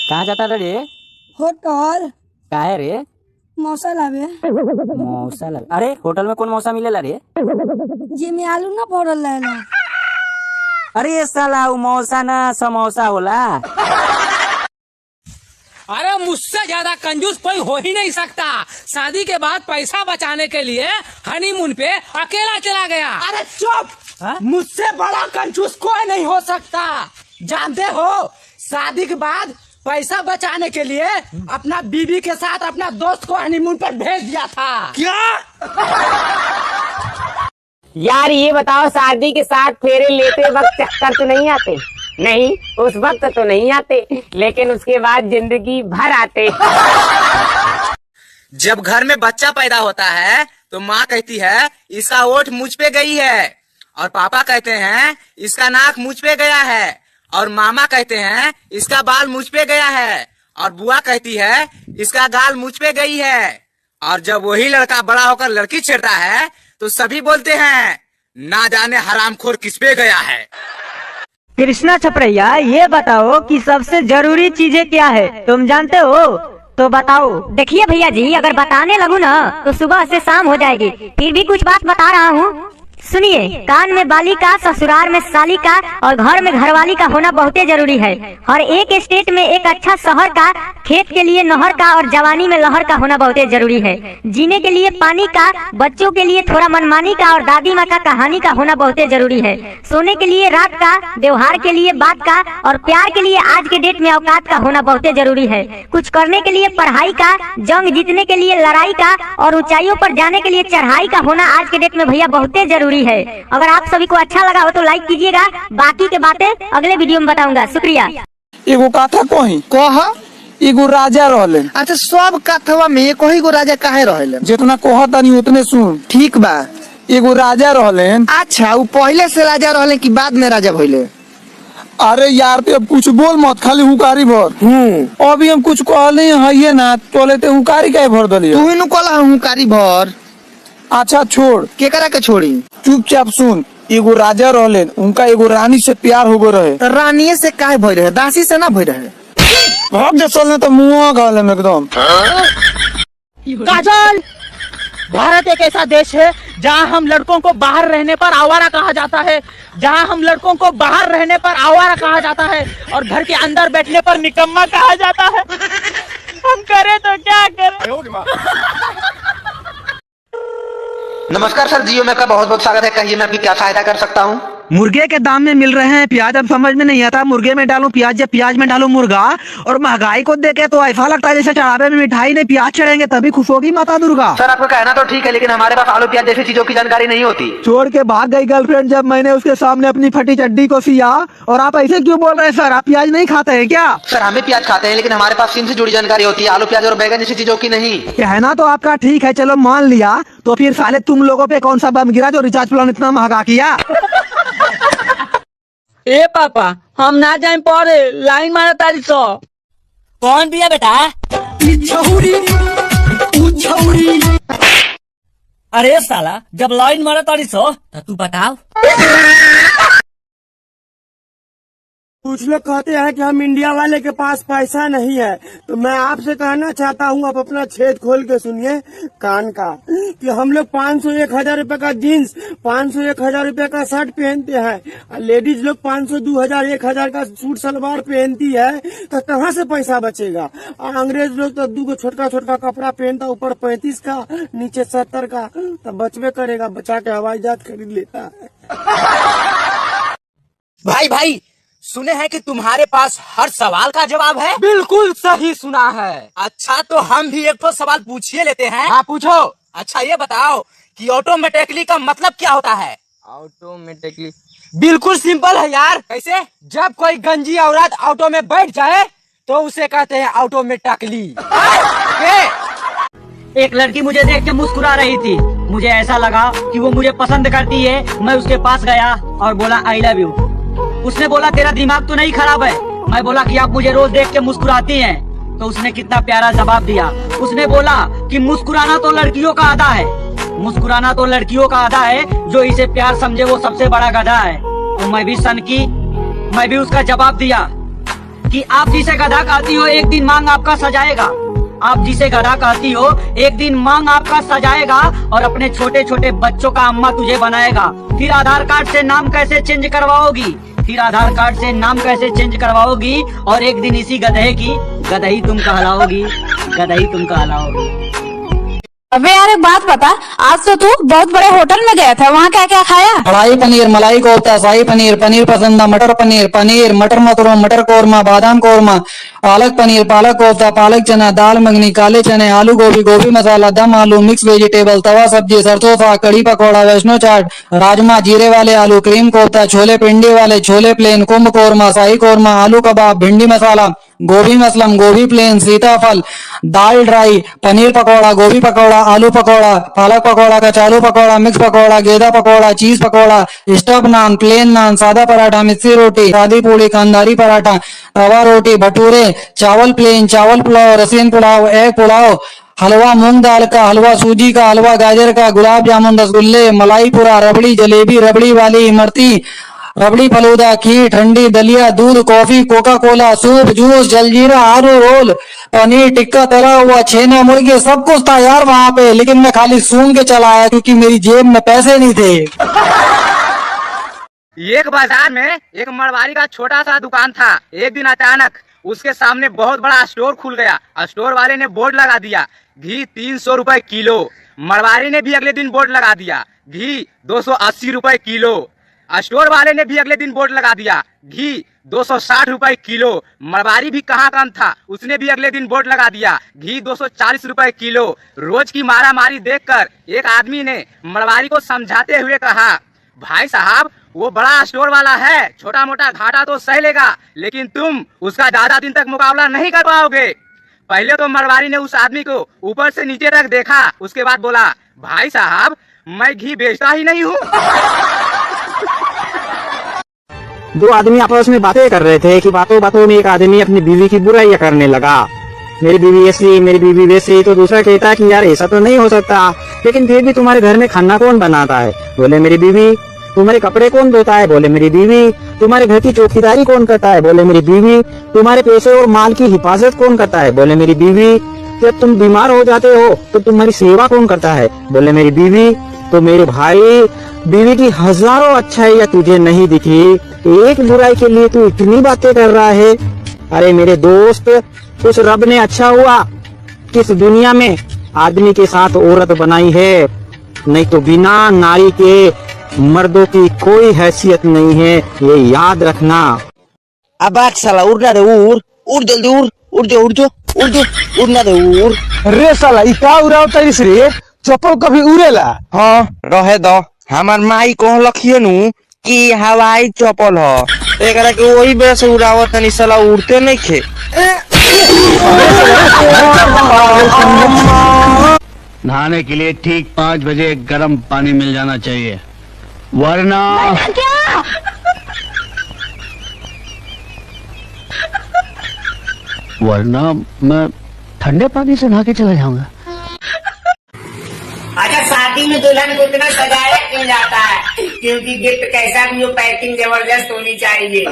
कहाँ जाता रे? होटल काहे रे? मौसा लावे मौसा लग। अरे होटल में कौन मौसा मिलेला रे? जी में आलू ना पड़ल रहेला। अरे ये साला वो मौसा ना समोसा होला। अरे मुझसे ज्यादा कंजूस कोई हो ही नहीं सकता। शादी के बाद पैसा बचाने के लिए हनीमून पे अकेला चला गया। अरे चुप, मुझसे बड़ा कंजूस कोई नहीं हो सकता। जानते हो, शादी के बाद पैसा बचाने के लिए अपना बीवी के साथ अपना दोस्त को हनीमून पर भेज दिया था। क्या? यार ये बताओ, शादी के साथ फेरे लेते वक्त चक्कर तो नहीं आते? नहीं, उस वक्त तो नहीं आते, लेकिन उसके बाद जिंदगी भर आते। जब घर में बच्चा पैदा होता है तो माँ कहती है इसका ओठ मुझ पे गई है, और पापा कहते हैं इसका नाक मुझ पे गया है, और मामा कहते हैं इसका बाल मुझ पे गया है, और बुआ कहती है इसका गाल मुझ पे गई है। और जब वही लड़का बड़ा होकर लड़की छेड़ता है तो सभी बोलते हैं ना जाने हरामखोर किस पे गया है। कृष्णा छपरैया, ये बताओ कि सबसे जरूरी चीजें क्या है, तुम जानते हो तो बताओ। देखिए भैया जी, अगर बताने लगूँ ना तो सुबह से शाम हो जाएगी। फिर भी कुछ बात बता रहा हूँ, सुनिए। कान में बाली का, ससुराल में साली का, और घर में घरवाली का होना बहुत जरूरी है। और एक स्टेट में एक अच्छा शहर का, खेत के लिए नहर का, और जवानी में लहर का होना बहुत जरूरी है। जीने के लिए पानी का, बच्चों के लिए थोड़ा मनमानी का, और दादी माँ का कहानी का होना बहुत जरूरी है। सोने के लिए रात का, व्यवहार के लिए बात का, और प्यार के लिए आज के डेट में औकात का होना बहुत जरूरी है। कुछ करने के लिए पढ़ाई का, जंग जीतने के लिए लड़ाई का, और ऊंचाइयों पर जाने के लिए चढ़ाई का होना आज के डेट में भैया बहुत जरूरी है। अगर आप सभी को अच्छा लगा हो तो लाइक कीजिएगा। बाकी के बातें अगले वीडियो में बताऊंगा। शुक्रिया। एगो कथा कही कहा एगो राजा रहले। अच्छा, सब कथवा में एक ही गो राजा काहे रहले? जितना कहा तानी उतने सुन। ठीक बा। एगो राजा रहले। अच्छा, वो पहले से राजा रहले कि बाद में राजा भइले? अरे यार ते अब कुछ बोल मत, खाली हुकारी भर। अभी हम कुछ कहले है ना, तोले ते हुकारी काहे भर दली? तू ही नु कहला हुकारी भर। अच्छा छोड़, केकरा के छोड़ी? चुपचाप सुन। एगो राजा रहले, उनका एगो रानी से प्यार हो गए रहे। रानी से काहे भई रहे? दासी से ना भई रहे? भाग जा चलने तो मुँह गाले में एकदम। काजल, भारत एक ऐसा देश है जहाँ हम लड़कों को बाहर रहने पर आवारा कहा जाता है, जहाँ हम लड़कों को बाहर रहने पर आवारा कहा जाता है, और घर के अंदर बैठने पर निकम्मा कहा जाता है। हम करें तो क्या करें? नमस्कार सर, जियो में का बहुत बहुत स्वागत है। कहिए मैं आपकी क्या सहायता कर सकता हूँ? मुर्गे के दाम में मिल रहे हैं प्याज, अब समझ में नहीं आता मुर्गे में डालूं प्याज या प्याज में डालूं मुर्गा। और महंगाई को देखे तो ऐसा लगता है जैसे चढ़ावे में मिठाई नहीं, प्याज चढ़ेंगे तभी खुश होगी माता दुर्गा। सर, आपका कहना तो ठीक है, लेकिन हमारे पास आलू प्याज जैसी चीजों की जानकारी नहीं होती। छोड़ के भाग गई गर्लफ्रेंड जब मैंने उसके सामने अपनी फटी चड्डी को सिया। और आप ऐसे क्यों बोल रहे हैं सर? आप प्याज नहीं खाते हैं क्या? सर, हम भी प्याज खाते हैं, लेकिन हमारे पास सीन से जुड़ी जानकारी होती है, आलू प्याज और बैगन जैसी चीजों की नहीं। कहना तो आपका ठीक है, चलो मान लिया। तो फिर साले तुम लोगों पे कौन सा बम गिरा जो रिचार्ज प्लान इतना महंगा किया? ए पापा, हम ना जाए पड़े, लाइन मारा तारी सो। कौन भी है बेटा? अरे साला, जब लाइन मारा तारी सो तो तू बताओ। कुछ लोग कहते हैं कि हम इंडिया वाले के पास पैसा नहीं है, तो मैं आपसे कहना चाहता हूँ, आप अपना छेद खोल के सुनिए कान का, कि हम लोग 500-1000 रुपए का जीन्स, 500-1000 रुपए का शर्ट पहनते हैं। लेडीज लोग 500-2000-1000 का सूट सलवार पहनती है, तो कहाँ से पैसा बचेगा? और अंग्रेज लोग तो 2 छोटका छोटका कपड़ा पहनता, ऊपर 35 का, नीचे 70 का, तो बचबे करेगा, बचा के हवाई जहाज खरीद लेता है। भाई सुने हैं कि तुम्हारे पास हर सवाल का जवाब है। बिल्कुल सही सुना है। अच्छा, तो हम भी एक तो सवाल पूछिए लेते हैं। हाँ पूछो। अच्छा ये बताओ कि ऑटोमेटिकली का मतलब क्या होता है? ऑटोमेटिकली बिल्कुल सिंपल है यार। कैसे? जब कोई गंजी औरत ऑटो में बैठ जाए तो उसे कहते हैं ऑटोमेटिकली। एक लड़की मुझे देख के मुस्कुरा रही थी, मुझे ऐसा लगा कि वो मुझे पसंद करती है। मैं उसके पास गया और बोला आई लव यू। उसने बोला तेरा दिमाग तो नहीं खराब है? मैं बोला कि आप मुझे रोज देख के मुस्कुराती हैं। तो उसने कितना प्यारा जवाब दिया। उसने बोला कि मुस्कुराना तो लड़कियों का आधा है, मुस्कुराना तो लड़कियों का आधा है, जो इसे प्यार समझे वो सबसे बड़ा गधा है। तो मैं भी सन की, मैं भी उसका जवाब दिया कि आप जिसे गधा कहती हो एक दिन मांग आपका सजाएगा। आप जिसे गधा कहती हो एक दिन मांग आपका सजाएगा और अपने छोटे छोटे बच्चों का अम्मा तुझे बनाएगा। फिर आधार कार्ड से नाम कैसे चेंज करवाओगी? फिर आधार कार्ड से नाम कैसे चेंज करवाओगी? और एक दिन इसी गधे की गधई तुम कहलाओगी, गधई तुम कहलाओगी। अबे यार एक बात बता, आज तो तू बहुत बड़े होटल में गया था, वहाँ क्या क्या खाया? कढ़ाई पनीर, मलाई कोफ्ता, शाही पनीर, पनीर पसंदा, मटर पनीर, पनीर मटर मशरूम, मटर कौरमा, बादाम कौरमा, पालक पनीर, पालक कोफ्ता, पालक चना, दाल मखनी, काले चने, आलू गोभी, गोभी मसाला, दम आलू, मिक्स वेजिटेबल, तवा सब्जी, सरसों साग, कड़ी पकौड़ा, वैष्णो चाट, राजमा, जीरे वाले आलू, क्रीम कोफ्ता, छोले पिंडी वाले, छोले प्लेन, कुंभ कौरमा, शाही कौरमा, आलू कबाब, भिंडी मसाला, गोभी मसलम, गोभी प्लेन, सीताफल, दाल ड्राई, पनीर पकौड़ा, गोभी पकौड़ा, आलू पकौड़ा, पालक पकौड़ा, कचालू पकौड़ा, मिक्स पकौड़ा, गेदा पकौड़ा, चीज पकौड़ा, स्टफ नान, प्लेन नान, सादा पराठा, मिस्सी रोटी, सादी पूड़ी, कांदारी पराठा, तवा रोटी, भटूरे, चावल प्लेन, चावल पुलाव, रसीन पुलाव, एग पुलाव, हलवा मूंग दाल का, हलवा सूजी का, हलवा गाजर का, गुलाब जामुन, रसगुल्ले, मलाई पूरा, रबड़ी, जलेबी, रबड़ी वाली इमरती, रबड़ी फलूदा, खीर, ठंडी दलिया, दूध, coffee, Coca Cola, soup, juice, jaljeera, आलू रोल, पनीर टिक्का, तला हुआ, छेना, मुर्गी, सब कुछ था यार वहाँ पे, लेकिन मैं खाली सूंघ के चला आया क्योंकि मेरी जेब में पैसे नहीं थे। एक बाजार में एक मरवारी का छोटा सा दुकान था। एक दिन अचानक उसके सामने बहुत बड़ा स्टोर खुल गया। स्टोर वाले ने बोर्ड लगा दिया, घी 300 रुपए किलो। मरवारी ने भी अगले दिन बोर्ड लगा दिया, घी 280 रुपए किलो। स्टोर वाले ने भी अगले दिन बोर्ड लगा दिया, घी 260 रुपए किलो। मरवारी भी कहाँ कम था, उसने भी अगले दिन बोर्ड लगा दिया, घी 240 रुपए किलो। रोज की मारा मारी देखकर एक आदमी ने मरवारी को समझाते हुए कहा, भाई साहब वो बड़ा स्टोर वाला है, छोटा मोटा घाटा तो सह लेगा, लेकिन तुम उसका ज्यादा दिन तक मुकाबला नहीं कर पाओगे। पहले तो मरवारी ने उस आदमी को ऊपर से नीचे तक देखा, उसके बाद बोला, भाई साहब मैं घी बेचता ही नहीं हूँ। दो आदमी आपस में बातें कर रहे थे कि बातों बातों में एक आदमी अपनी बीवी की बुराइयां करने लगा। मेरी बीवी ऐसी, मेरी बीवी वैसी। तो दूसरा कहता है कि यार ऐसा तो नहीं हो सकता, लेकिन फिर भी तुम्हारे घर में खाना कौन बनाता है? बोले मेरी बीवी। तुम्हारे कपड़े कौन धोता है? बोले मेरी बीवी। तुम्हारे घर की चौकीदारी कौन करता है? बोले मेरी बीवी। तुम्हारे पैसे और माल की हिफाजत कौन करता है? बोले मेरी बीवी। जब तुम बीमार हो जाते हो तो तुम्हारी सेवा कौन करता है? बोले मेरी बीवी। तो मेरे भाई, बीवी की हजारों अच्छाइयाँ तुझे नहीं दिखी, एक बुराई के लिए तू इतनी बातें कर रहा है? अरे मेरे दोस्त, उस रब ने अच्छा हुआ किस दुनिया में आदमी के साथ औरत बनाई है, नहीं तो बिना नारी के मर्दों की कोई हैसियत नहीं है, ये याद रखना। अब साला उड़ना दे, उड़ जल्दी, उड़ना दे, उड़। रे साला ई का उड़ाव तरीस रे, चप्पल कभी उड़ेला? हाँ रहे दो, हमार माई को लखिए नु कि हवाई चप्पल हो, एकरा के वही बेस उड़ावत तनी, साला उड़ते नहीं खे। नहाने के लिए ठीक 5 बजे गर्म पानी मिल जाना चाहिए, वरना मैं ठंडे पानी से नहा के चला जाऊंगा। अच्छा, शादी में दुल्हन को इतना सजाया क्यों जाता है? क्योंकि गिफ्ट कैसा भी हो, पैकिंग जबरदस्त होनी चाहिए।